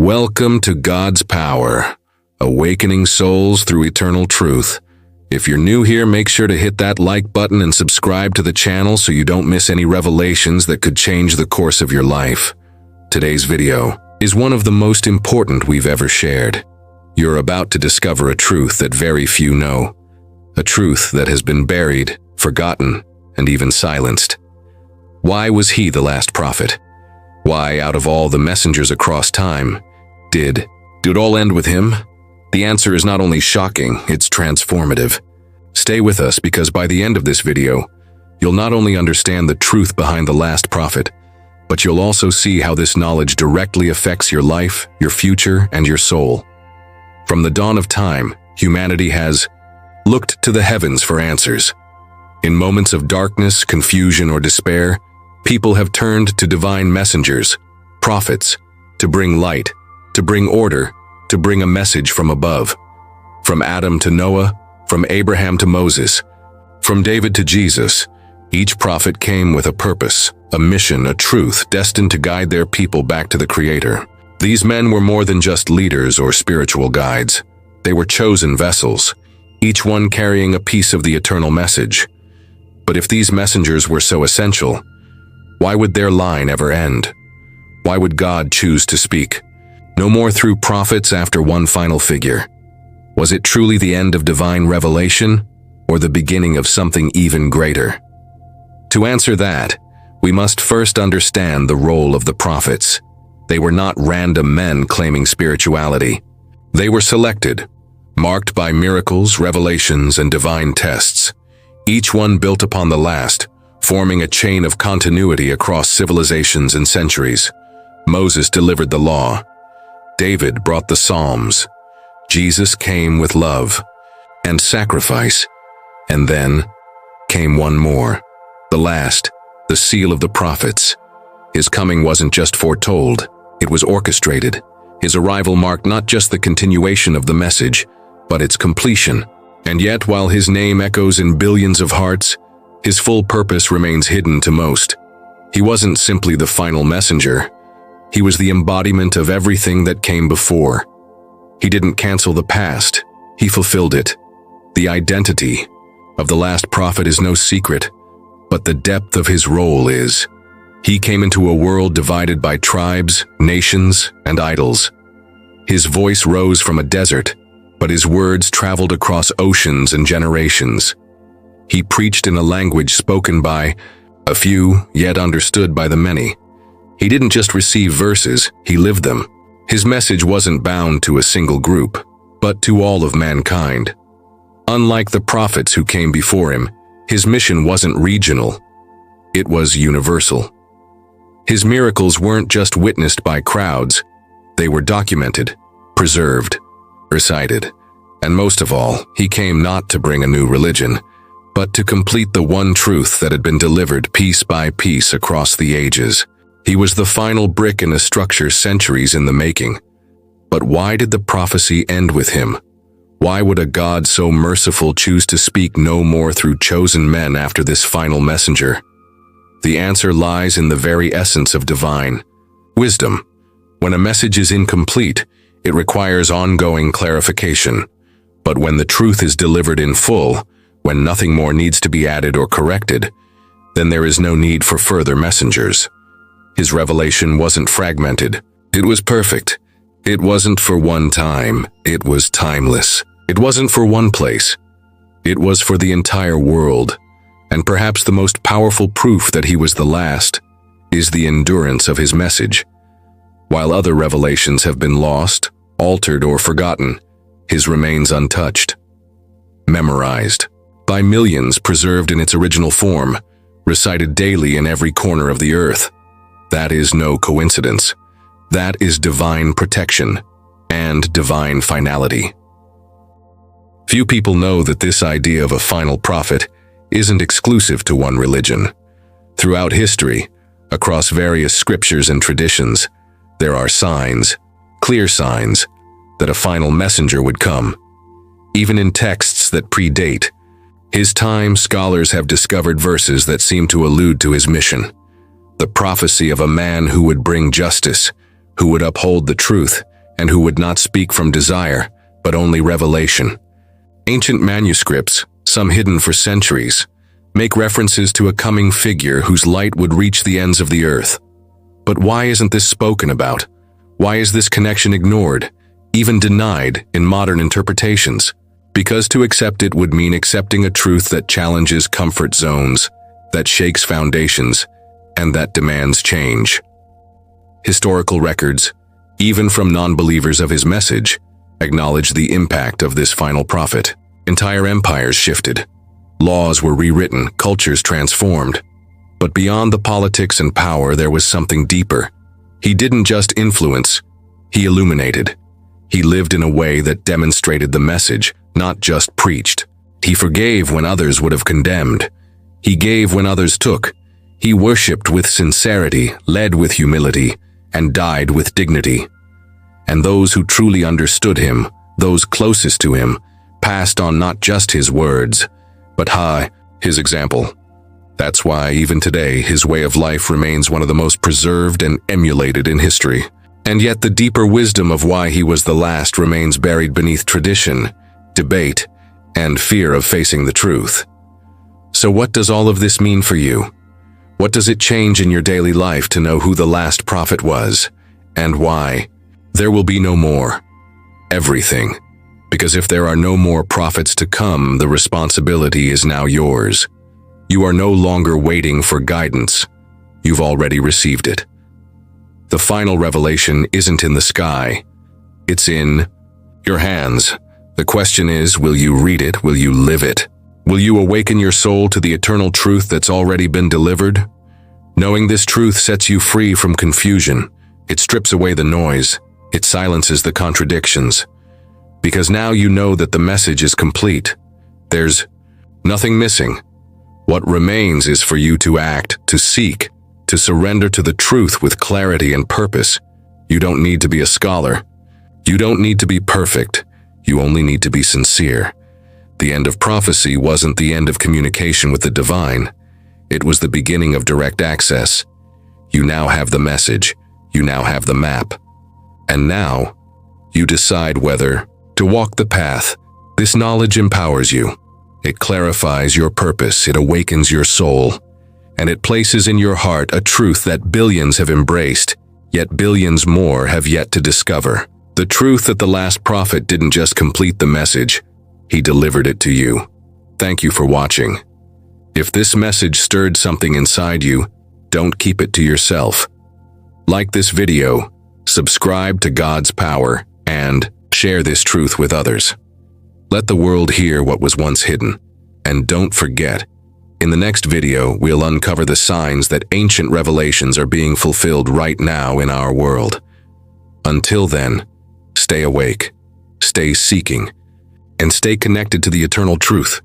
Welcome to God's Power, awakening souls through eternal truth. If you're new here, make sure to hit that like button and subscribe to the channel so you don't miss any revelations that could change the course of your life. Today's video is one of the most important we've ever shared. You're about to discover a truth that very few know, a truth that has been buried, forgotten, and even silenced. Why was he the last prophet? Why, out of all the messengers across time, did it all end with him? The answer is not only shocking, it's transformative. Stay with us because by the end of this video, you'll not only understand the truth behind the last prophet, but you'll also see how this knowledge directly affects your life, your future, and your soul. From the dawn of time, humanity has looked to the heavens for answers. In moments of darkness, confusion, or despair, people have turned to divine messengers, prophets, to bring light, to bring order, to bring a message from above. From Adam to Noah, from Abraham to Moses, from David to Jesus, each prophet came with a purpose, a mission, a truth destined to guide their people back to the Creator. These men were more than just leaders or spiritual guides. They were chosen vessels, each one carrying a piece of the eternal message. But if these messengers were so essential, why would their line ever end? Why would God choose to speak? No more through prophets after one final figure. Was it truly the end of divine revelation, or the beginning of something even greater? To answer that, we must first understand the role of the prophets. They were not random men claiming spirituality. They were selected, marked by miracles, revelations, and divine tests, each one built upon the last, forming a chain of continuity across civilizations and centuries. Moses delivered the law. David brought the Psalms. Jesus came with love and sacrifice. And then came one more, the last, the seal of the prophets. His coming wasn't just foretold, it was orchestrated. His arrival marked not just the continuation of the message, but its completion. And yet, while his name echoes in billions of hearts, his full purpose remains hidden to most. He wasn't simply the final messenger. He was the embodiment of everything that came before. He didn't cancel the past, he fulfilled it. The identity of the last prophet is no secret, but the depth of his role is. He came into a world divided by tribes, nations, and idols. His voice rose from a desert, but his words traveled across oceans and generations. He preached in a language spoken by a few, yet understood by the many. He didn't just receive verses, he lived them. His message wasn't bound to a single group, but to all of mankind. Unlike the prophets who came before him, his mission wasn't regional. It was universal. His miracles weren't just witnessed by crowds. They were documented, preserved, recited. And most of all, he came not to bring a new religion, but to complete the one truth that had been delivered piece by piece across the ages. He was the final brick in a structure centuries in the making. But why did the prophecy end with him? Why would a God so merciful choose to speak no more through chosen men after this final messenger? The answer lies in the very essence of divine wisdom. When a message is incomplete, it requires ongoing clarification. But when the truth is delivered in full, when nothing more needs to be added or corrected, then there is no need for further messengers. His revelation wasn't fragmented. It was perfect. It wasn't for one time. It was timeless. It wasn't for one place. It was for the entire world. And perhaps the most powerful proof that he was the last is the endurance of his message. While other revelations have been lost, altered, or forgotten, his remains untouched, memorized by millions, preserved in its original form, recited daily in every corner of the earth. That is no coincidence. That is divine protection and divine finality. Few people know that this idea of a final prophet isn't exclusive to one religion. Throughout history, across various scriptures and traditions, there are signs, clear signs, that a final messenger would come. Even in texts that predate his time, scholars have discovered verses that seem to allude to his mission. The prophecy of a man who would bring justice, who would uphold the truth, and who would not speak from desire, but only revelation. Ancient manuscripts, some hidden for centuries, make references to a coming figure whose light would reach the ends of the earth. But why isn't this spoken about? Why is this connection ignored, even denied in modern interpretations? Because to accept it would mean accepting a truth that challenges comfort zones, that shakes foundations, and that demands change. Historical records, even from non-believers of his message, acknowledge the impact of this final prophet. Entire empires shifted. Laws were rewritten, cultures transformed. But beyond the politics and power, there was something deeper. He didn't just influence, he illuminated. He lived in a way that demonstrated the message, not just preached. He forgave when others would have condemned. He gave when others took. He worshipped with sincerity, led with humility, and died with dignity. And those who truly understood him, those closest to him, passed on not just his words, but his example. That's why even today his way of life remains one of the most preserved and emulated in history. And yet the deeper wisdom of why he was the last remains buried beneath tradition, debate, and fear of facing the truth. So what does all of this mean for you? What does it change in your daily life to know who the last prophet was, and why? There will be no more. Everything. Because if there are no more prophets to come, the responsibility is now yours. You are no longer waiting for guidance. You've already received it. The final revelation isn't in the sky. It's in your hands. The question is, will you read it? Will you live it? Will you awaken your soul to the eternal truth that's already been delivered? Knowing this truth sets you free from confusion. It strips away the noise. It silences the contradictions. Because now you know that the message is complete. There's nothing missing. What remains is for you to act, to seek, to surrender to the truth with clarity and purpose. You don't need to be a scholar. You don't need to be perfect. You only need to be sincere. The end of prophecy wasn't the end of communication with the divine. It was the beginning of direct access. You now have the message. You now have the map. And now, you decide whether to walk the path. This knowledge empowers you. It clarifies your purpose. It awakens your soul. And it places in your heart a truth that billions have embraced, yet billions more have yet to discover. The truth that the last prophet didn't just complete the message, he delivered it to you. Thank you for watching. If this message stirred something inside you, don't keep it to yourself. Like this video, subscribe to God's Power, and share this truth with others. Let the world hear what was once hidden. And don't forget, in the next video, we'll uncover the signs that ancient revelations are being fulfilled right now in our world. Until then, stay awake, stay seeking, and stay connected to the eternal truth.